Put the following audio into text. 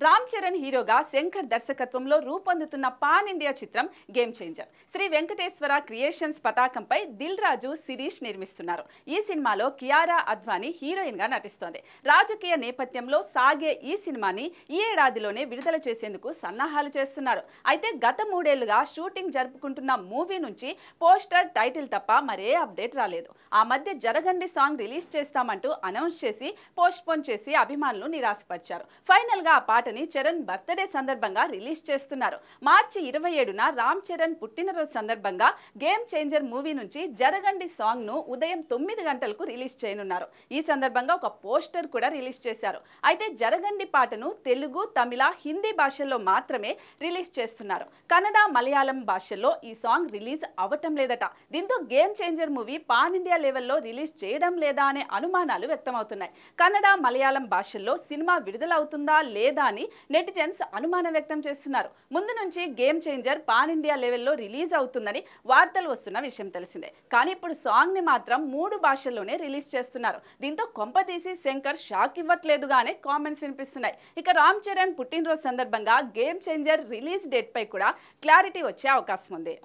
రామ్ చరణ్ హీరోగా శంకర్ దర్శకత్వంలో రూపొందుతున్న పాన్ ఇండియా చిత్రం గేమ్ చేంజర్. శ్రీ వెంకటేశ్వర క్రియేషన్స్ పతాకంపై దిల్ రాజు శిరీష్ నిర్మిస్తున్నారు. ఈ సినిమాలో కియారా అద్వానీ హీరోయిన్ గా నటిస్తోంది. రాజకీయ నేపథ్యంలో సాగే ఈ సినిమాని ఈ ఏడాదిలోనే విడుదల చేసేందుకు సన్నాహాలు చేస్తున్నారు. అయితే గత 3 ఏళ్లుగా షూటింగ్ జరుపుకుంటున్న మూవీ నుంచి పోస్టర్, టైటిల్ తప్ప మరే అప్డేట్ రాలేదు. ఆ మధ్య జరగండి సాంగ్ రిలీజ్ చేస్తామంటూ అనౌన్స్ చేసి పోస్ట్పోన్ చేసి అభిమానులు నిరాశపరిచారు. ఫైనల్ గా ఆ పాటని చరణ్ బర్త్డే సందర్భంగా రిలీజ్ చేస్తున్నారు. మార్చి 27న రామ్ చరణ్ పుట్టినరోజు సందర్భంగా గేమ్ చేంజర్ మూవీ నుంచి జరగండి సాంగ్ ను ఉదయం 9 గంటలకు రిలీజ్ చేయనున్నారు. ఈ సందర్భంగా ఒక పోస్టర్ కూడా రిలీజ్ చేశారు. అయితే జరగండి పాటను తెలుగు, తమిళ, హిందీ భాషల్లో మాత్రమే రిలీజ్ చేస్తున్నారు. కన్నడ, మలయాళం భాషల్లో ఈ సాంగ్ రిలీజ్ అవటం లేదట. దీంతో game changer movie pan India లెవెల్లో రిలీజ్ చేయడం లేదా అనే అనుమానాలు వ్యక్తమవుతున్నాయి. కన్నడ, మలయాళం భాషల్లో సినిమా విడుదల అవుతుందా లేదా అని నెటిజన్స్ అనుమానం వ్యక్తం చేస్తున్నారు. ముందు నుంచి గేమ్ చేంజర్ పాన్ ఇండియా లెవెల్లో రిలీజ్ అవుతుందని వార్తలు వస్తున్న విషయం తెలిసిందే. కానీ ఇప్పుడు సాంగ్ ని మాత్రం 3 భాషల్లోనే రిలీజ్ చేస్తున్నారు. దీంతో కొంపతీసి శంకర్ షాక్ ఇవ్వట్లేదుగానే కామెంట్స్ వినిపిస్తున్నాయి. ఇక రామ్ చరణ్ పుట్టినరోజు సందర్భంగా గేమ్ చేంజర్ రిలీజ్ డేట్ పై కూడా క్లారిటీ వచ్చే అవకాశం ఉంది.